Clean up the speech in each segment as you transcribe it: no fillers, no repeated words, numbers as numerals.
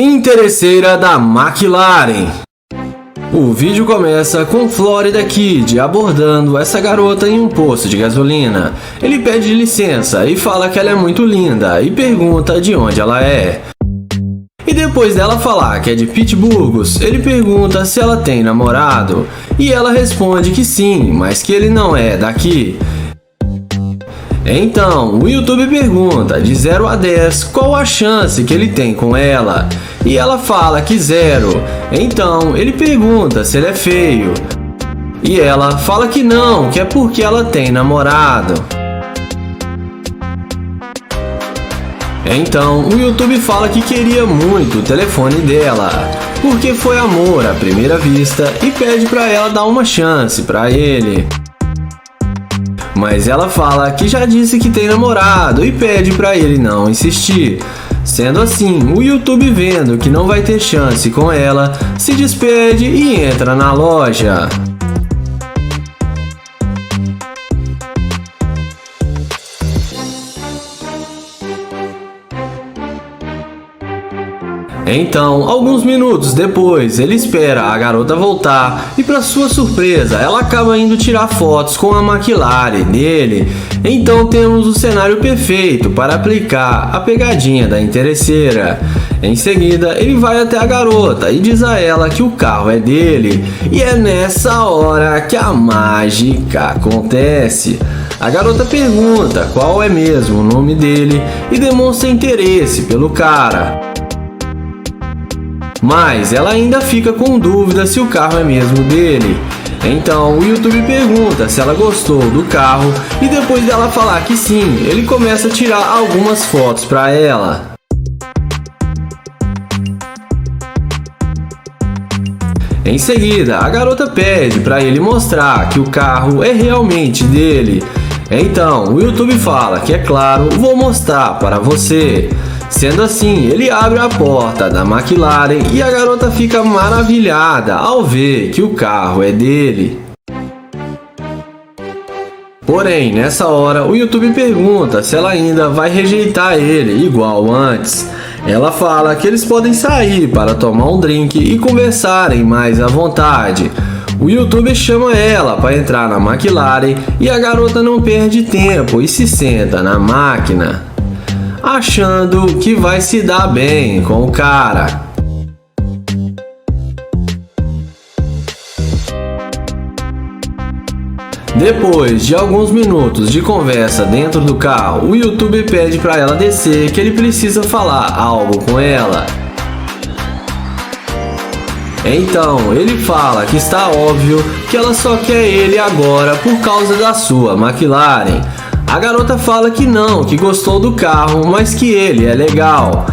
Interesseira da McLaren. O vídeo começa com Florida Kid abordando essa garota em um posto de gasolina. Ele pede licença e fala que ela é muito linda e pergunta de onde ela é. E depois dela falar que é de Pittsburgh, ele pergunta se ela tem namorado. E ela responde que sim, mas que ele não é daqui. Então, o YouTube pergunta de 0 a 10 qual a chance que ele tem com ela. E ela fala que 0. Então, ele pergunta se ele é feio. E ela fala que não, que é porque ela tem namorado. Então, o YouTube fala que queria muito o telefone dela, porque foi amor à primeira vista e pede pra ela dar uma chance pra ele. Mas ela fala que já disse que tem namorado e pede pra ele não insistir. Sendo assim, o YouTube, vendo que não vai ter chance com ela, se despede e entra na loja. Então, alguns minutos depois, ele espera a garota voltar e, para sua surpresa, ela acaba indo tirar fotos com a McLaren dele. Então temos o cenário perfeito para aplicar a pegadinha da interesseira. Em seguida, ele vai até a garota e diz a ela que o carro é dele. E é nessa hora que a mágica acontece. A garota pergunta qual é mesmo o nome dele e demonstra interesse pelo cara. Mas ela ainda fica com dúvida se o carro é mesmo dele. Então o YouTube pergunta se ela gostou do carro e depois dela falar que sim, ele começa a tirar algumas fotos para ela. Em seguida, a garota pede para ele mostrar que o carro é realmente dele. Então o YouTube fala que é claro, vou mostrar para você. Sendo assim, ele abre a porta da McLaren e a garota fica maravilhada ao ver que o carro é dele. Porém, nessa hora, o YouTube pergunta se ela ainda vai rejeitar ele igual antes. Ela fala que eles podem sair para tomar um drink e conversarem mais à vontade. O YouTube chama ela para entrar na McLaren e a garota não perde tempo e se senta na máquina, achando que vai se dar bem com o cara. Depois de alguns minutos de conversa dentro do carro, o YouTube pede para ela descer que ele precisa falar algo com ela. Então ele fala que está óbvio que ela só quer ele agora por causa da sua McLaren. A garota fala que não, que gostou do carro, mas que ele é legal.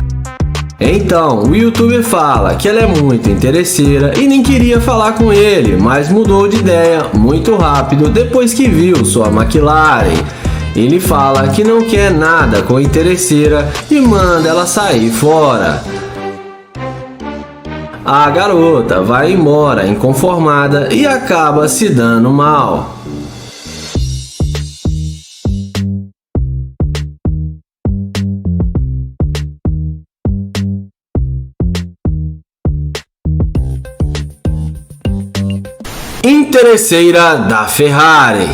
Então, o YouTuber fala que ela é muito interesseira e nem queria falar com ele, mas mudou de ideia muito rápido depois que viu sua McLaren. Ele fala que não quer nada com a interesseira e manda ela sair fora. A garota vai embora inconformada e acaba se dando mal. Interesseira da Ferrari.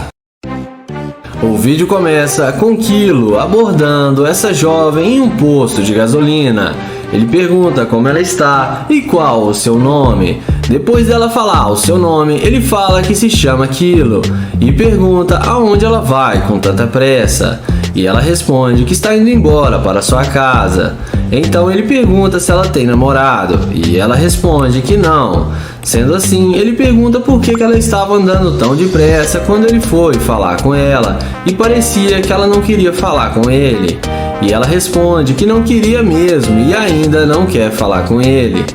O vídeo começa com Kilo abordando essa jovem em um posto de gasolina. Ele pergunta como ela está e qual o seu nome. Depois dela falar o seu nome, ele fala que se chama Kilo e pergunta aonde ela vai com tanta pressa. E ela responde que está indo embora para sua casa. Então ele pergunta se ela tem namorado e ela responde que não. Sendo assim, ele pergunta por que ela estava andando tão depressa quando ele foi falar com ela e parecia que ela não queria falar com ele. E ela responde que não queria mesmo e ainda não quer falar com ele.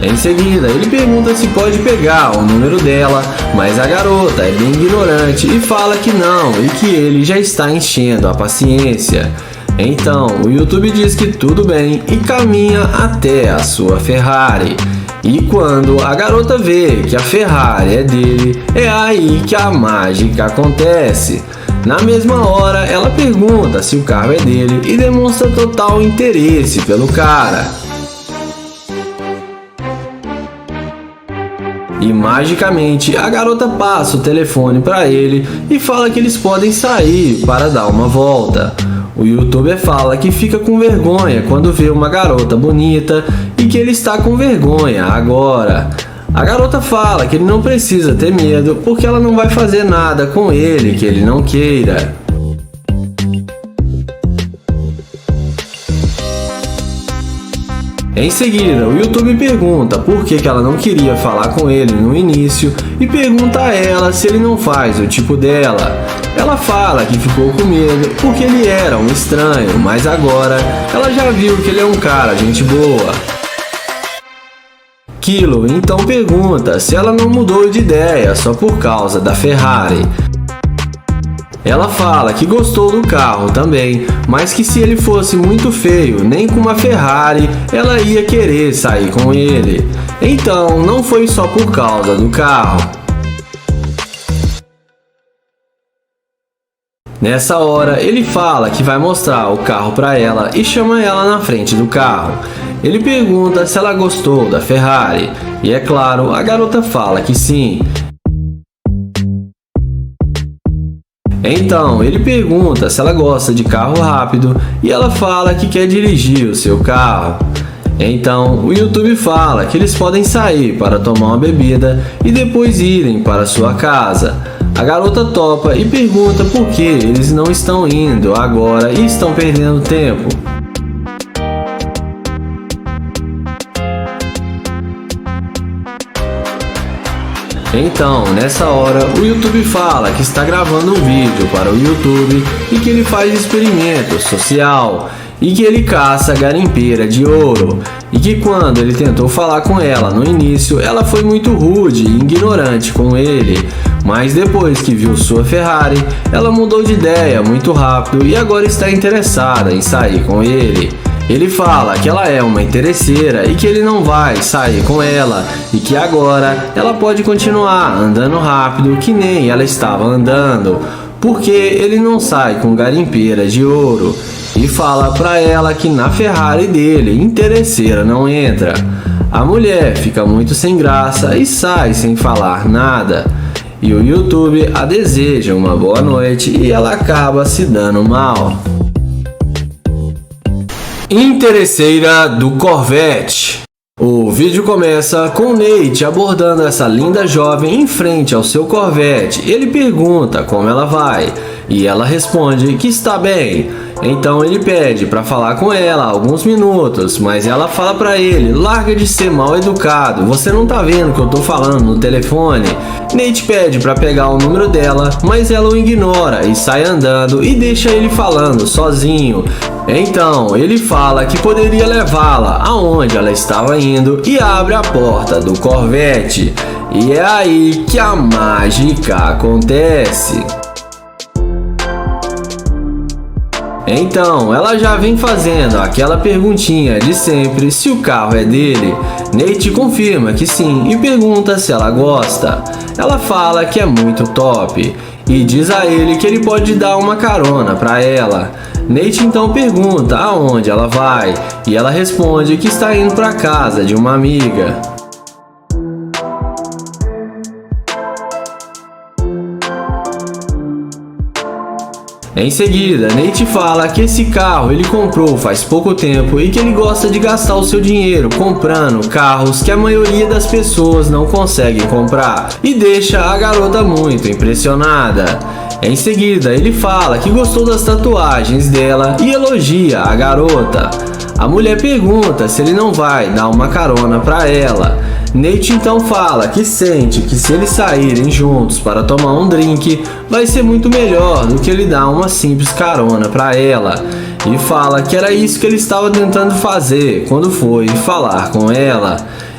Em seguida, ele pergunta se pode pegar o número dela, mas a garota é bem ignorante e fala que não e que ele já está enchendo a paciência. Então, o YouTube diz que tudo bem e caminha até a sua Ferrari. E quando a garota vê que a Ferrari é dele, é aí que a mágica acontece. Na mesma hora, ela pergunta se o carro é dele e demonstra total interesse pelo cara. E magicamente a garota passa o telefone para ele e fala que eles podem sair para dar uma volta. O youtuber fala que fica com vergonha quando vê uma garota bonita e que ele está com vergonha agora. A garota fala que ele não precisa ter medo porque ela não vai fazer nada com ele que ele não queira. Em seguida, o YouTube pergunta por que ela não queria falar com ele no início e pergunta a ela se ele não faz o tipo dela. Ela fala que ficou com medo porque ele era um estranho, mas agora ela já viu que ele é um cara gente boa. Kilo então pergunta se ela não mudou de ideia só por causa da Ferrari. Ela fala que gostou do carro também, mas que se ele fosse muito feio, nem com uma Ferrari, ela ia querer sair com ele. Então, não foi só por causa do carro. Nessa hora, ele fala que vai mostrar o carro para ela e chama ela na frente do carro. Ele pergunta se ela gostou da Ferrari, e é claro, a garota fala que sim. Então, ele pergunta se ela gosta de carro rápido e ela fala que quer dirigir o seu carro. Então, o YouTube fala que eles podem sair para tomar uma bebida e depois irem para sua casa. A garota topa e pergunta por que eles não estão indo agora e estão perdendo tempo. Então, nessa hora, o YouTube fala que está gravando um vídeo para o YouTube e que ele faz experimento social e que ele caça garimpeira de ouro e que quando ele tentou falar com ela no início, ela foi muito rude e ignorante com ele, mas depois que viu sua Ferrari, ela mudou de ideia muito rápido e agora está interessada em sair com ele. Ele fala que ela é uma interesseira e que ele não vai sair com ela e que agora ela pode continuar andando rápido que nem ela estava andando, porque ele não sai com garimpeira de ouro. E fala pra ela que na Ferrari dele, interesseira não entra. A mulher fica muito sem graça e sai sem falar nada. E o YouTube a deseja uma boa noite e ela acaba se dando mal. Interesseira do Corvette. O vídeo começa com Nate abordando essa linda jovem em frente ao seu Corvette. Ele pergunta como ela vai e ela responde que está bem. Então ele pede para falar com ela alguns minutos, mas ela fala para ele: larga de ser mal educado, você não tá vendo que eu tô falando no telefone? Nate pede para pegar o número dela, mas ela o ignora e sai andando e deixa ele falando sozinho. Então ele fala que poderia levá-la aonde ela estava indo e abre a porta do Corvette. E é aí que a mágica acontece. Então, ela já vem fazendo aquela perguntinha de sempre se o carro é dele. Nate confirma que sim e pergunta se ela gosta. Ela fala que é muito top e diz a ele que ele pode dar uma carona para ela. Nate então pergunta aonde ela vai e ela responde que está indo para casa de uma amiga. Em seguida, Nate fala que esse carro ele comprou faz pouco tempo e que ele gosta de gastar o seu dinheiro comprando carros que a maioria das pessoas não conseguem comprar e deixa a garota muito impressionada. Em seguida, ele fala que gostou das tatuagens dela e elogia a garota. A mulher pergunta se ele não vai dar uma carona para ela. Nate então fala que sente que se eles saírem juntos para tomar um drink, vai ser muito melhor do que ele dar uma simples carona para ela. E fala que era isso que ele estava tentando fazer quando foi falar com ela.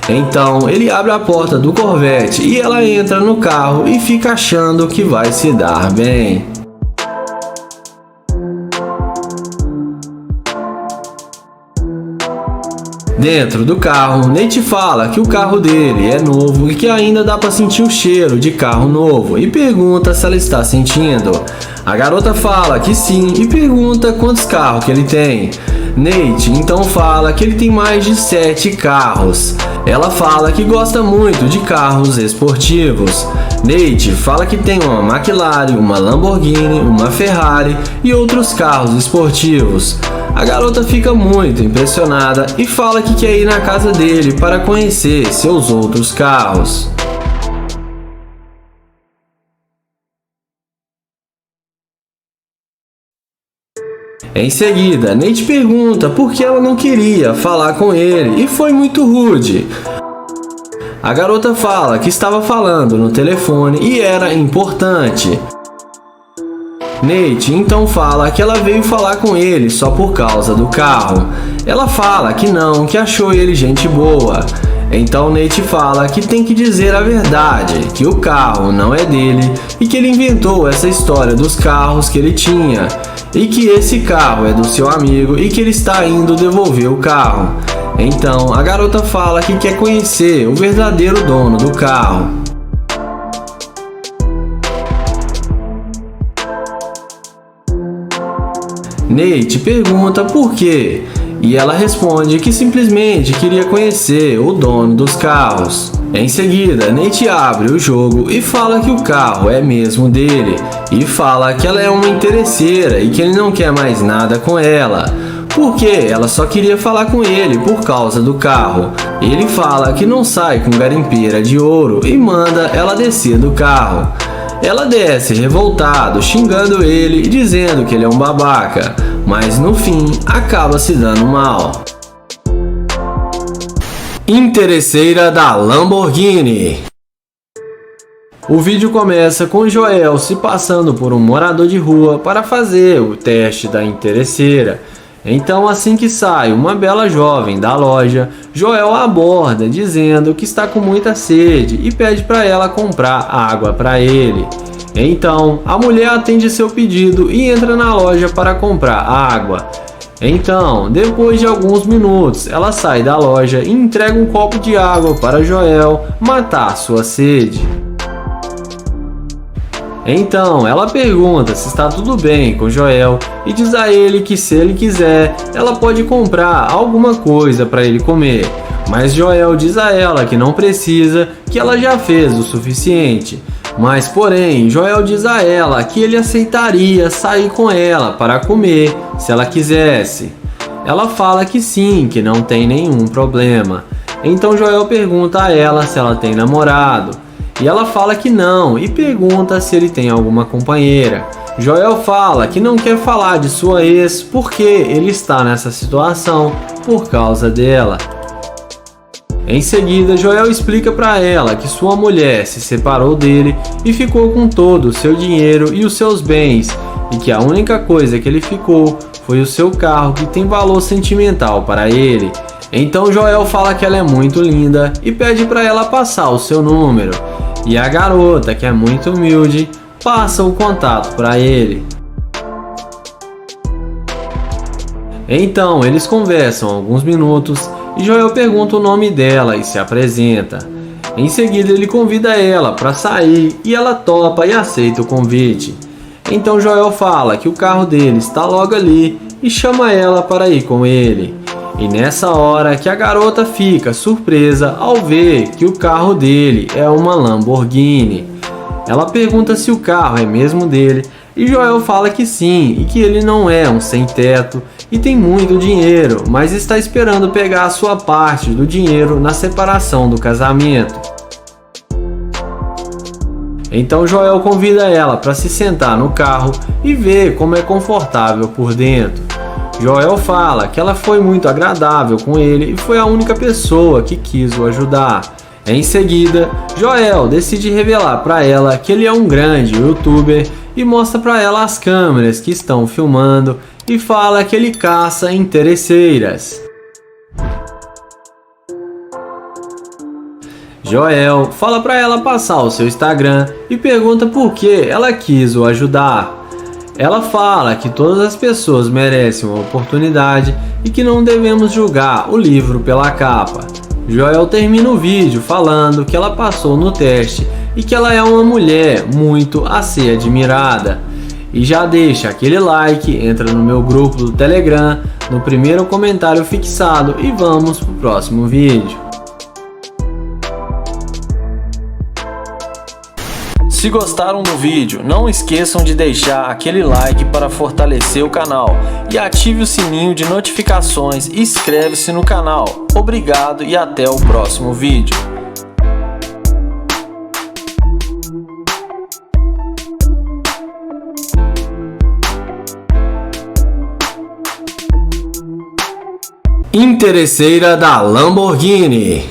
Então ele abre a porta do Corvette e ela entra no carro e fica achando que vai se dar bem. Dentro do carro, Nate fala que o carro dele é novo e que ainda dá para sentir o cheiro de carro novo e pergunta se ela está sentindo. A garota fala que sim e pergunta quantos carros que ele tem. Nate então fala que ele tem mais de 7 carros. Ela fala que gosta muito de carros esportivos. Nate fala que tem uma McLaren, uma Lamborghini, uma Ferrari e outros carros esportivos. A garota fica muito impressionada e fala que quer ir na casa dele para conhecer seus outros carros. Em seguida, Nate pergunta por que ela não queria falar com ele e foi muito rude. A garota fala que estava falando no telefone e era importante. Nate então fala que ela veio falar com ele só por causa do carro. Ela fala que não, que achou ele gente boa. Então Nate fala que tem que dizer a verdade, que o carro não é dele e que ele inventou essa história dos carros que ele tinha. E que esse carro é do seu amigo e que ele está indo devolver o carro. Então a garota fala que quer conhecer o verdadeiro dono do carro. Nate pergunta por quê e ela responde que simplesmente queria conhecer o dono dos carros. Em seguida, Nate abre o jogo e fala que o carro é mesmo dele e fala que ela é uma interesseira e que ele não quer mais nada com ela, porque ela só queria falar com ele por causa do carro. Ele fala que não sai com garimpeira de ouro e manda ela descer do carro. Ela desce revoltado, xingando ele e dizendo que ele é um babaca, mas no fim acaba se dando mal. Interesseira da Lamborghini. O vídeo começa com Joel se passando por um morador de rua para fazer o teste da interesseira. Então, assim que sai uma bela jovem da loja, Joel a aborda dizendo que está com muita sede e pede para ela comprar água para ele. Então, a mulher atende seu pedido e entra na loja para comprar água. Então, depois de alguns minutos, ela sai da loja e entrega um copo de água para Joel matar sua sede. Então, ela pergunta se está tudo bem com Joel e diz a ele que se ele quiser, ela pode comprar alguma coisa para ele comer. Mas Joel diz a ela que não precisa, que ela já fez o suficiente. Mas porém, Joel diz a ela que ele aceitaria sair com ela para comer se ela quisesse. Ela fala que sim, que não tem nenhum problema. Então Joel pergunta a ela se ela tem namorado. E ela fala que não e pergunta se ele tem alguma companheira. Joel fala que não quer falar de sua ex porque ele está nessa situação por causa dela. Em seguida, Joel explica para ela que sua mulher se separou dele e ficou com todo o seu dinheiro e os seus bens, e que a única coisa que ele ficou foi o seu carro que tem valor sentimental para ele. Então Joel fala que ela é muito linda e pede para ela passar o seu número. E a garota, que é muito humilde, passa o contato para ele. Então eles conversam alguns minutos e Joel pergunta o nome dela e se apresenta. Em seguida ele convida ela para sair e ela topa e aceita o convite. Então Joel fala que o carro dele está logo ali e chama ela para ir com ele. E nessa hora que a garota fica surpresa ao ver que o carro dele é uma Lamborghini. Ela pergunta se o carro é mesmo dele e Joel fala que sim e que ele não é um sem-teto e tem muito dinheiro, mas está esperando pegar a sua parte do dinheiro na separação do casamento. Então Joel convida ela para se sentar no carro e ver como é confortável por dentro. Joel fala que ela foi muito agradável com ele e foi a única pessoa que quis o ajudar. Em seguida, Joel decide revelar para ela que ele é um grande youtuber e mostra para ela as câmeras que estão filmando e fala que ele caça interesseiras. Joel fala para ela passar o seu Instagram e pergunta por que ela quis o ajudar. Ela fala que todas as pessoas merecem uma oportunidade e que não devemos julgar o livro pela capa. Joel termina o vídeo falando que ela passou no teste e que ela é uma mulher muito a ser admirada. e já deixa aquele like, entra no meu grupo do Telegram, no primeiro comentário fixado e vamos pro próximo vídeo. Se gostaram do vídeo, não esqueçam de deixar aquele like para fortalecer o canal e ative o sininho de notificações e inscreve-se no canal. Obrigado e até o próximo vídeo. Interesseira da Lamborghini.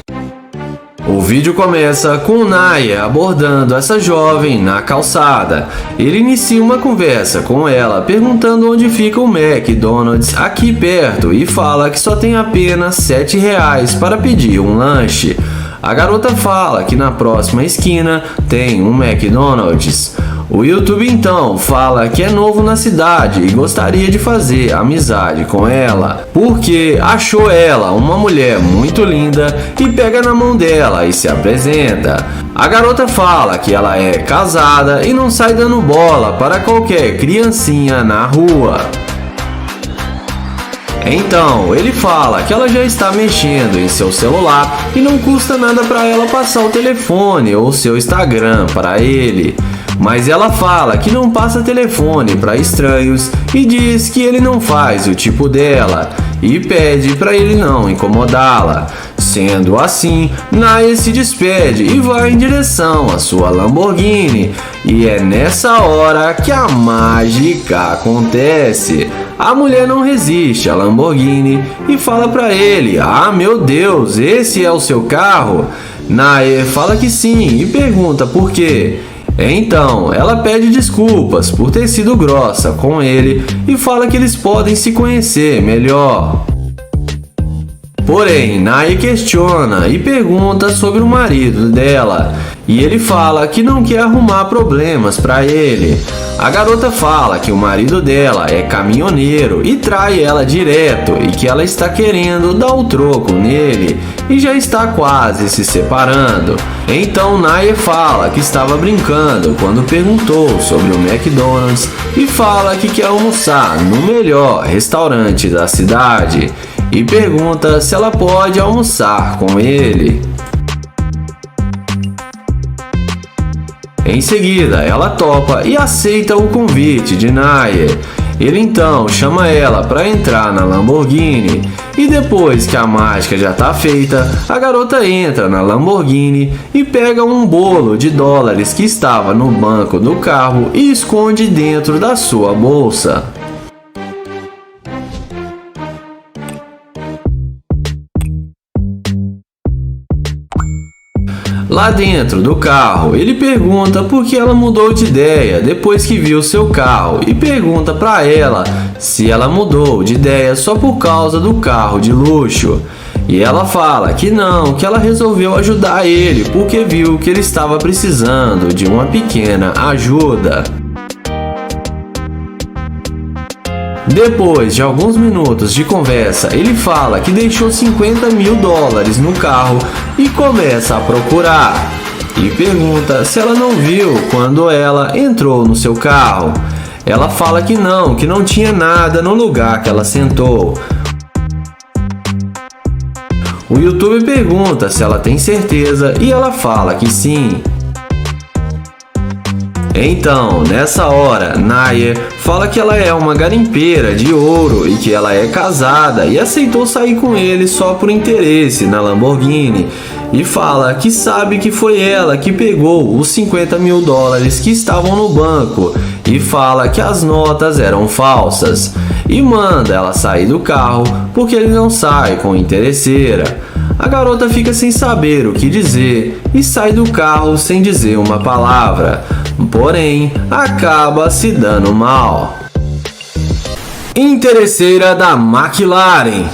O vídeo começa com o Naya abordando essa jovem na calçada. Ele inicia uma conversa com ela perguntando onde fica o McDonald's aqui perto e fala que só tem apenas R$7 para pedir um lanche. A garota fala que na próxima esquina tem um McDonald's. O YouTube então fala que é novo na cidade e gostaria de fazer amizade com ela, porque achou ela uma mulher muito linda e pega na mão dela e se apresenta. A garota fala que ela é casada e não sai dando bola para qualquer criancinha na rua. Então, ele fala que ela já está mexendo em seu celular e não custa nada para ela passar o telefone ou seu Instagram para ele. Mas ela fala que não passa telefone para estranhos e diz que ele não faz o tipo dela e pede para ele não incomodá-la. Sendo assim, Naya se despede e vai em direção à sua Lamborghini. E é nessa hora que a mágica acontece. A mulher não resiste à Lamborghini e fala para ele: "Ah, meu Deus, esse é o seu carro?" Naya fala que sim e pergunta por quê. Então, ela pede desculpas por ter sido grossa com ele e fala que eles podem se conhecer melhor. Porém, Naya questiona e pergunta sobre o marido dela, e ele fala que não quer arrumar problemas para ele. A garota fala que o marido dela é caminhoneiro e trai ela direto e que ela está querendo dar o troco nele e já está quase se separando. Então Naya fala que estava brincando quando perguntou sobre o McDonald's e fala que quer almoçar no melhor restaurante da cidade e pergunta se ela pode almoçar com ele. Em seguida, ela topa e aceita o convite de Naya. Ele então chama ela para entrar na Lamborghini e depois que a mágica já está feita, a garota entra na Lamborghini e pega um bolo de dólares que estava no banco do carro e esconde dentro da sua bolsa. Lá dentro do carro, ele pergunta por que ela mudou de ideia depois que viu seu carro e pergunta para ela se ela mudou de ideia só por causa do carro de luxo. E ela fala que não, que ela resolveu ajudar ele porque viu que ele estava precisando de uma pequena ajuda. Depois de alguns minutos de conversa, ele fala que deixou $50 mil no carro e começa a procurar. E pergunta se ela não viu quando ela entrou no seu carro. Ela fala que não tinha nada no lugar que ela sentou. O YouTube pergunta se ela tem certeza e ela fala que sim. Então, nessa hora, Naya fala que ela é uma garimpeira de ouro e que ela é casada e aceitou sair com ele só por interesse na Lamborghini e fala que sabe que foi ela que pegou os $50 mil que estavam no banco e fala que as notas eram falsas e manda ela sair do carro porque ele não sai com interesseira. A garota fica sem saber o que dizer e sai do carro sem dizer uma palavra, porém acaba se dando mal. Interesseira da McLaren.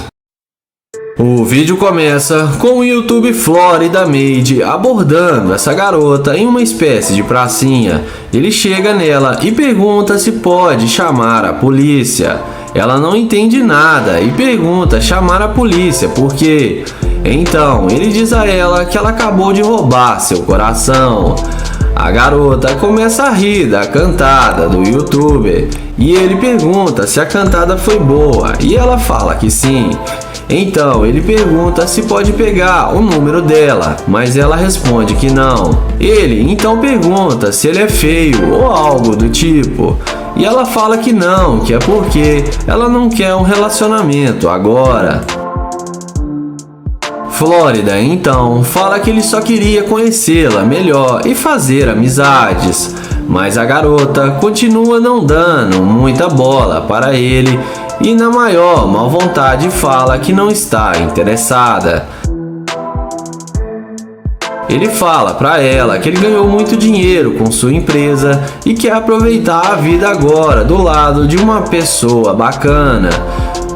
O vídeo começa com o YouTube Florida Made abordando essa garota em uma espécie de pracinha. Ele chega nela e pergunta se pode chamar a polícia. Ela não entende nada e pergunta chamar a polícia por quê. Então ele diz a ela que ela acabou de roubar seu coração. A garota começa a rir da cantada do youtuber e ele pergunta se a cantada foi boa e ela fala que sim. Então ele pergunta se pode pegar o número dela, mas ela responde que não. Ele então pergunta se ele é feio ou algo do tipo, e ela fala que não, que é porque ela não quer um relacionamento agora. Flórida então fala que ele só queria conhecê-la melhor e fazer amizades, mas a garota continua não dando muita bola para ele e na maior má vontade fala que não está interessada. Ele fala para ela que ele ganhou muito dinheiro com sua empresa e quer aproveitar a vida agora do lado de uma pessoa bacana.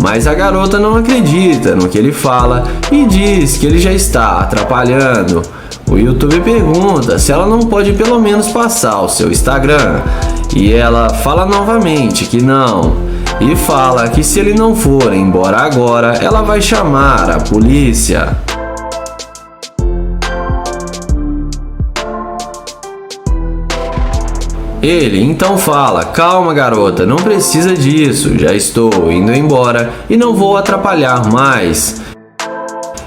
Mas a garota não acredita no que ele fala e diz que ele já está atrapalhando. O youtuber pergunta se ela não pode pelo menos passar o seu Instagram e ela fala novamente que não. E fala que se ele não for embora agora, ela vai chamar a polícia. Ele então fala: calma garota, não precisa disso, já estou indo embora e não vou atrapalhar mais.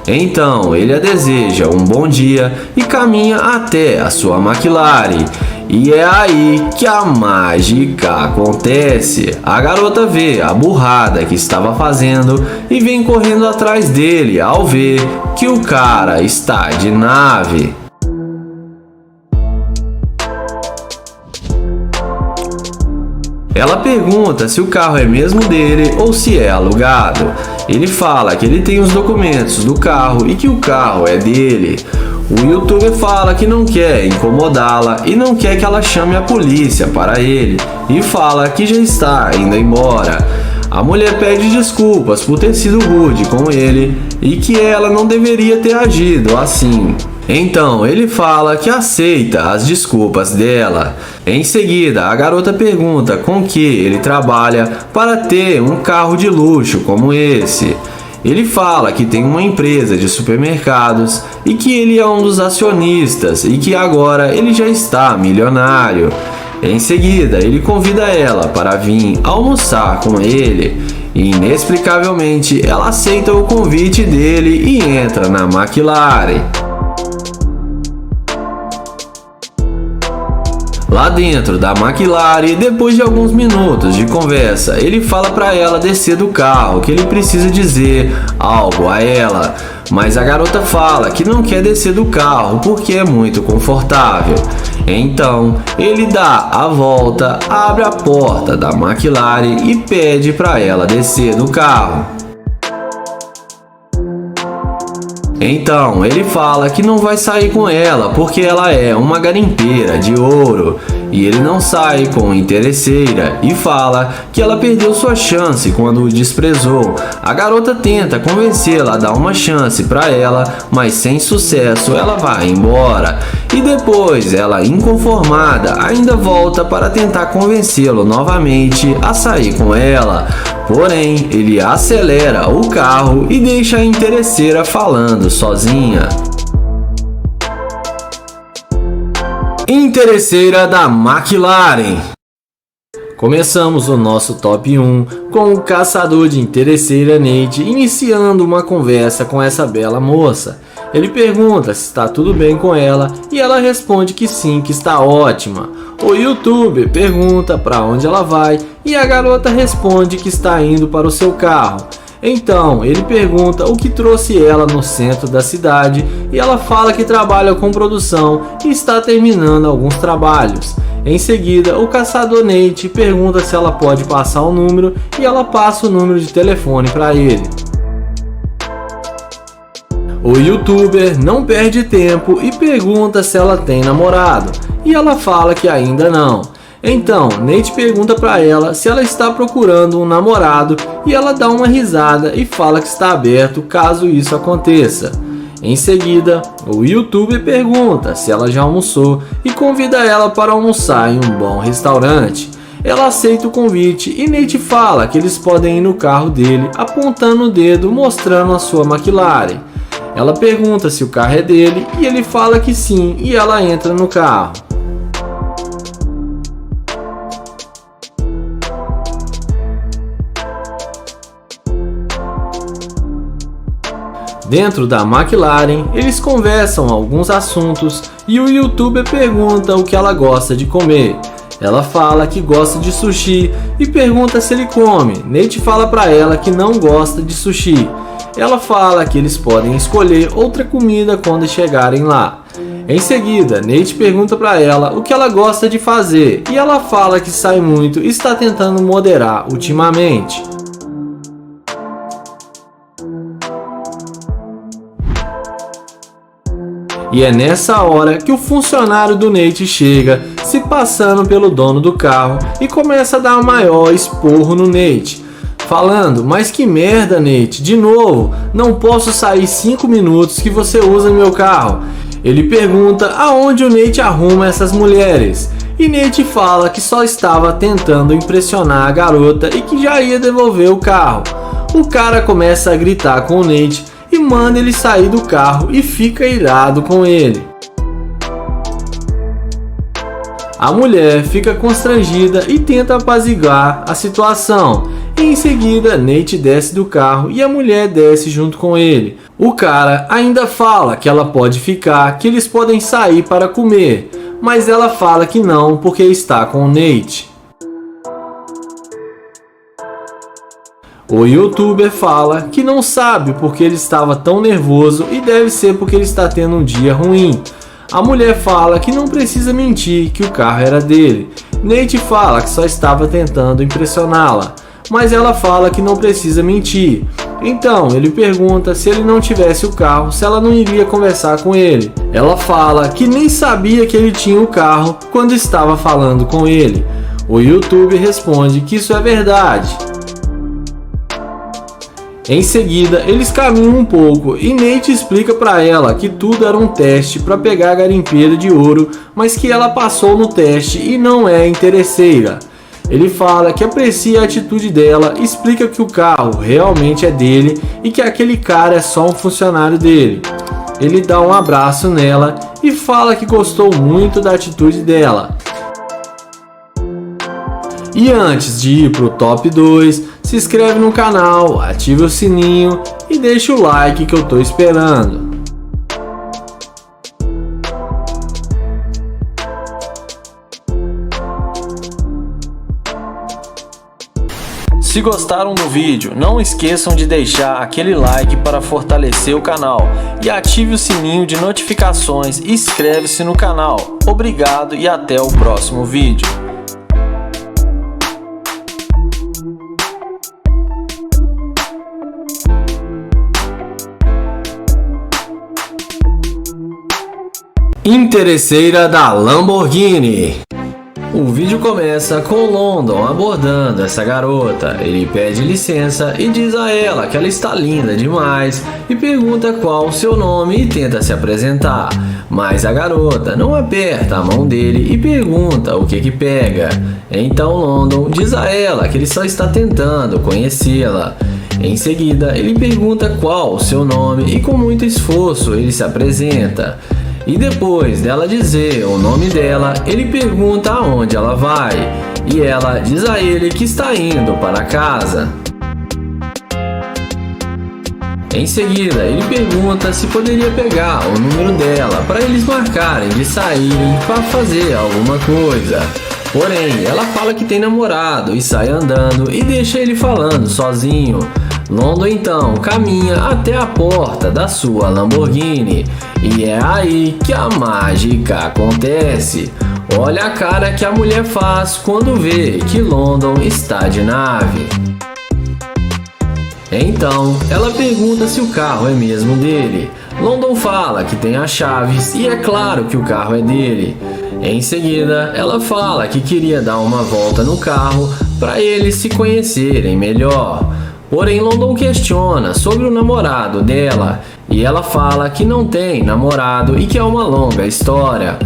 Então ele a deseja um bom dia e caminha até a sua McLaren. E é aí que a mágica acontece. A garota vê a burrada que estava fazendo e vem correndo atrás dele ao ver que o cara está de nave. Ela pergunta se o carro é mesmo dele ou se é alugado. Ele fala que ele tem os documentos do carro e que o carro é dele. O youtuber fala que não quer incomodá-la e não quer que ela chame a polícia para ele e fala que já está indo embora. A mulher pede desculpas por ter sido rude com ele e que ela não deveria ter agido assim. Então ele fala que aceita as desculpas dela. Em seguida, a garota pergunta com que ele trabalha para ter um carro de luxo como esse. Ele fala que tem uma empresa de supermercados e que ele é um dos acionistas e que agora ele já está milionário. Em seguida, ele convida ela para vir almoçar com ele e, inexplicavelmente, ela aceita o convite dele e entra na McLaren. Lá dentro da McLaren, depois de alguns minutos de conversa, ele fala para ela descer do carro, que ele precisa dizer algo a ela. Mas a garota fala que não quer descer do carro porque é muito confortável. Então ele dá a volta, abre a porta da McLaren e pede para ela descer do carro. Então ele fala que não vai sair com ela porque ela é uma garimpeira de ouro e ele não sai com interesseira e fala que ela perdeu sua chance quando o desprezou. A garota tenta convencê-la a dar uma chance para ela, mas sem sucesso ela vai embora. E depois ela, inconformada, ainda volta para tentar convencê-lo novamente a sair com ela. Porém, ele acelera o carro e deixa a interesseira falando sozinha. Interesseira da McLaren. Começamos o nosso top 1 com o caçador de interesseira Nate iniciando uma conversa com essa bela moça. Ele pergunta se está tudo bem com ela e ela responde que sim, que está ótima. O youtuber pergunta para onde ela vai e a garota responde que está indo para o seu carro. Então ele pergunta o que trouxe ela no centro da cidade e ela fala que trabalha com produção e está terminando alguns trabalhos. Em seguida, o caçador Nate pergunta se ela pode passar o número e ela passa o número de telefone para ele. O youtuber não perde tempo e pergunta se ela tem namorado e ela fala que ainda não. Então, Nate pergunta para ela se ela está procurando um namorado e ela dá uma risada e fala que está aberto caso isso aconteça. Em seguida, o youtuber pergunta se ela já almoçou e convida ela para almoçar em um bom restaurante. Ela aceita o convite e Nate fala que eles podem ir no carro dele apontando o dedo mostrando a sua McLaren. Ela pergunta se o carro é dele e ele fala que sim e ela entra no carro. Dentro da McLaren, eles conversam alguns assuntos e o youtuber pergunta o que ela gosta de comer. Ela fala que gosta de sushi e pergunta se ele come. Nate fala para ela que não gosta de sushi. Ela fala que eles podem escolher outra comida quando chegarem lá. Em seguida, Nate pergunta para ela o que ela gosta de fazer e ela fala que sai muito e está tentando moderar ultimamente. E é nessa hora que o funcionário do Nate chega, se passando pelo dono do carro e começa a dar o maior esporro no Nate, falando: mas que merda, Nate, de novo, não posso sair 5 minutos que você usa meu carro. Ele pergunta aonde o Nate arruma essas mulheres, e Nate fala que só estava tentando impressionar a garota e que já ia devolver o carro. O cara começa a gritar com o Nate e manda ele sair do carro e fica irado com ele. A mulher fica constrangida e tenta apaziguar a situação. Em seguida, Nate desce do carro e a mulher desce junto com ele. O cara ainda fala que ela pode ficar, que eles podem sair para comer, mas ela fala que não porque está com o Nate. O youtuber fala que não sabe porque ele estava tão nervoso e deve ser porque ele está tendo um dia ruim. A mulher fala que não precisa mentir, que o carro era dele. Nate fala que só estava tentando impressioná-la, mas ela fala que não precisa mentir. Então ele pergunta se ele não tivesse o carro, se ela não iria conversar com ele. Ela fala que nem sabia que ele tinha o carro quando estava falando com ele. O youtuber responde que isso é verdade. Em seguida, eles caminham um pouco e Nate explica para ela que tudo era um teste para pegar a garimpeira de ouro, mas que ela passou no teste e não é interesseira. Ele fala que aprecia a atitude dela, explica que o carro realmente é dele e que aquele cara é só um funcionário dele. Ele dá um abraço nela e fala que gostou muito da atitude dela. E antes de ir pro top 2, se inscreve no canal, ative o sininho e deixa o like que eu tô esperando. Se gostaram do vídeo, não esqueçam de deixar aquele like para fortalecer o canal e ative o sininho de notificações e inscreve-se no canal. Obrigado e até o próximo vídeo. Interesseira da Lamborghini. O vídeo começa com London abordando essa garota. Ele pede licença e diz a ela que ela está linda demais e pergunta qual o seu nome e tenta se apresentar. Mas a garota não aperta a mão dele e pergunta o que pega. Então London diz a ela que ele só está tentando conhecê-la. Em seguida, ele pergunta qual o seu nome e com muito esforço ele se apresenta. E depois dela dizer o nome dela, ele pergunta aonde ela vai, e ela diz a ele que está indo para casa. Em seguida, ele pergunta se poderia pegar o número dela para eles marcarem de saírem para fazer alguma coisa. Porém, ela fala que tem namorado e sai andando e deixa ele falando sozinho. London então caminha até a porta da sua Lamborghini e é aí que a mágica acontece. Olha a cara que a mulher faz quando vê que London está de nave. Então ela pergunta se o carro é mesmo dele. London fala que tem as chaves e é claro que o carro é dele. Em seguida ela fala que queria dar uma volta no carro para eles se conhecerem melhor. Porém, London questiona sobre o namorado dela e ela fala que não tem namorado e que é uma longa história.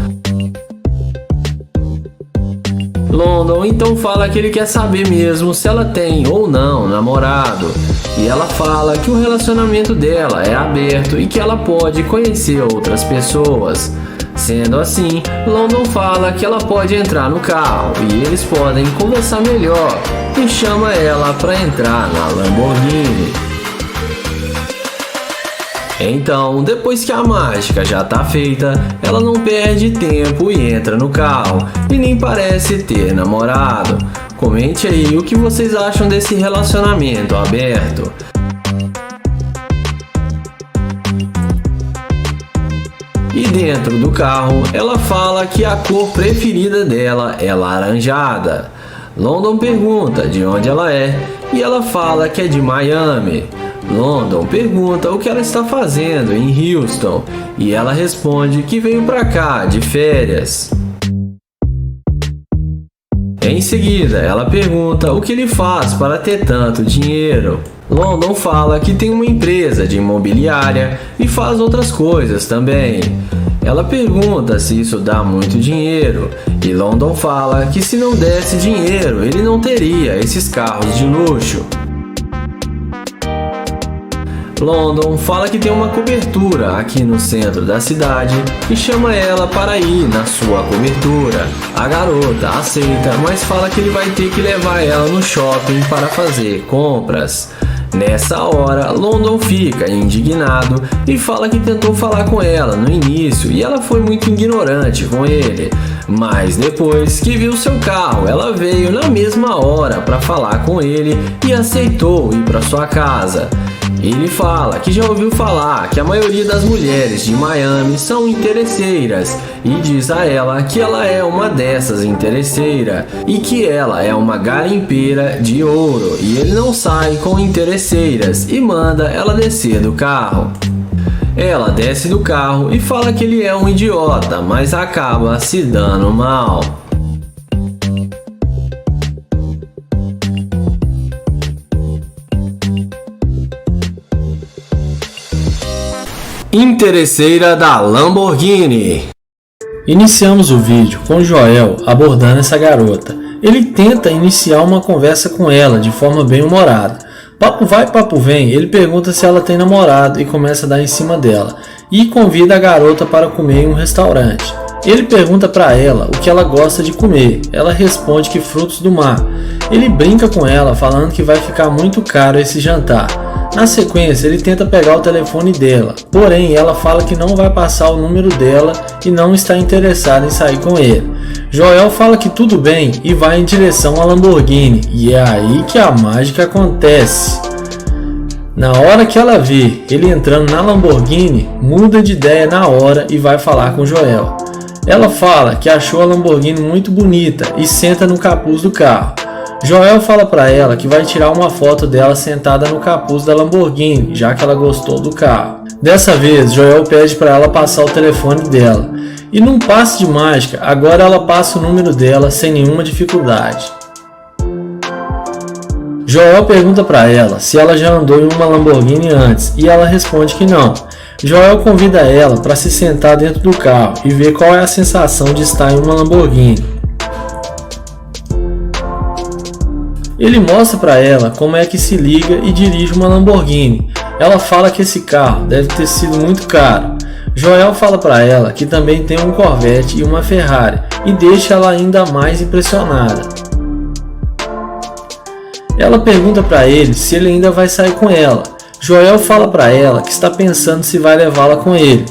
London então fala que ele quer saber mesmo se ela tem ou não namorado. E ela fala que o relacionamento dela é aberto e que ela pode conhecer outras pessoas. Sendo assim, London fala que ela pode entrar no carro e eles podem conversar melhor e chama ela para entrar na Lamborghini. Então, depois que a mágica já tá feita, ela não perde tempo e entra no carro e nem parece ter namorado. Comente aí o que vocês acham desse relacionamento aberto. E dentro do carro, ela fala que a cor preferida dela é laranjada. London pergunta de onde ela é e ela fala que é de Miami. London pergunta o que ela está fazendo em Houston e ela responde que veio para cá de férias. Em seguida, ela pergunta o que ele faz para ter tanto dinheiro. London fala que tem uma empresa de imobiliária e faz outras coisas também. Ela pergunta se isso dá muito dinheiro e London fala que se não desse dinheiro, ele não teria esses carros de luxo. London fala que tem uma cobertura aqui no centro da cidade e chama ela para ir na sua cobertura. A garota aceita, mas fala que ele vai ter que levar ela no shopping para fazer compras. Nessa hora, London fica indignado e fala que tentou falar com ela no início e ela foi muito ignorante com ele. Mas depois que viu seu carro, ela veio na mesma hora para falar com ele e aceitou ir para sua casa. Ele fala que já ouviu falar que a maioria das mulheres de Miami são interesseiras e diz a ela que ela é uma dessas interesseiras e que ela é uma garimpeira de ouro e ele não sai com interesseiras e manda ela descer do carro. Ela desce do carro e fala que ele é um idiota, mas acaba se dando mal. Interesseira da Lamborghini. Iniciamos o vídeo com Joel abordando essa garota. Ele tenta iniciar uma conversa com ela de forma bem humorada. Papo vai, papo vem, ele pergunta se ela tem namorado e começa a dar em cima dela. E convida a garota para comer em um restaurante. Ele pergunta para ela o que ela gosta de comer. Ela responde que frutos do mar. Ele brinca com ela falando que vai ficar muito caro esse jantar. Na sequência, ele tenta pegar o telefone dela, porém ela fala que não vai passar o número dela e não está interessada em sair com ele. Joel fala que tudo bem e vai em direção à Lamborghini, e é aí que a mágica acontece. Na hora que ela vê ele entrando na Lamborghini, muda de ideia na hora e vai falar com Joel. Ela fala que achou a Lamborghini muito bonita e senta no capuz do carro. Joel fala para ela que vai tirar uma foto dela sentada no capuz da Lamborghini, já que ela gostou do carro. Dessa vez, Joel pede para ela passar o telefone dela. E num passe de mágica, agora ela passa o número dela sem nenhuma dificuldade. Joel pergunta para ela se ela já andou em uma Lamborghini antes e ela responde que não. Joel convida ela para se sentar dentro do carro e ver qual é a sensação de estar em uma Lamborghini. Ele mostra para ela como é que se liga e dirige uma Lamborghini. Ela fala que esse carro deve ter sido muito caro. Joel fala para ela que também tem um Corvette e uma Ferrari e deixa ela ainda mais impressionada. Ela pergunta para ele se ele ainda vai sair com ela. Joel fala para ela que está pensando se vai levá-la com ele,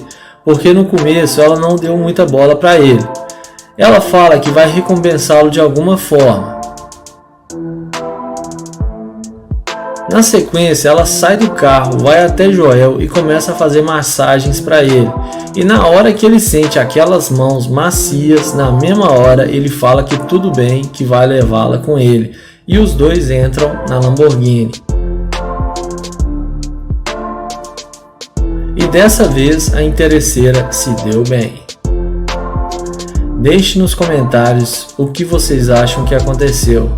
porque no começo ela não deu muita bola para ele. Ela fala que vai recompensá-lo de alguma forma. Na sequência, ela sai do carro, vai até Joel e começa a fazer massagens para ele. E na hora que ele sente aquelas mãos macias, na mesma hora ele fala que tudo bem, que vai levá-la com ele. E os dois entram na Lamborghini. E dessa vez a interesseira se deu bem. Deixe nos comentários o que vocês acham que aconteceu.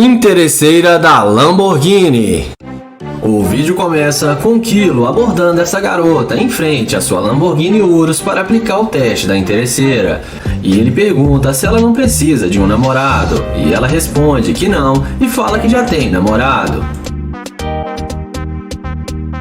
Interesseira da Lamborghini. O vídeo começa com Kilo abordando essa garota em frente à sua Lamborghini Urus para aplicar o teste da interesseira. E ele pergunta se ela não precisa de um namorado, e ela responde que não e fala que já tem namorado.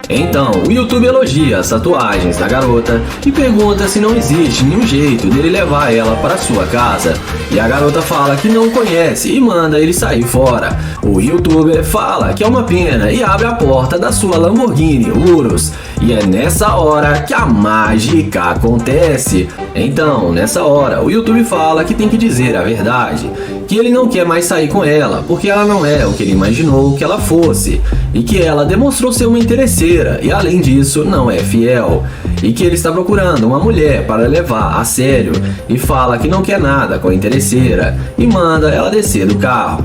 Então, o YouTube elogia as tatuagens da garota e pergunta se não existe nenhum jeito dele levar ela para sua casa. E a garota fala que não conhece e manda ele sair fora. O YouTuber fala que é uma pena e abre a porta da sua Lamborghini Urus. E é nessa hora que a mágica acontece. Então, nessa hora, o YouTube fala que tem que dizer a verdade, que ele não quer mais sair com ela, porque ela não é o que ele imaginou que ela fosse, e que ela demonstrou ser uma interesseira e, além disso, não é fiel, e que ele está procurando uma mulher para levar a sério, e fala que não quer nada com a interesseira, e manda ela descer do carro.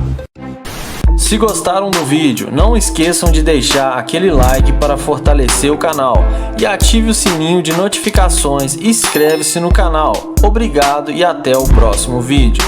Se gostaram do vídeo, não esqueçam de deixar aquele like para fortalecer o canal e ative o sininho de notificações e inscreve-se no canal. Obrigado e até o próximo vídeo.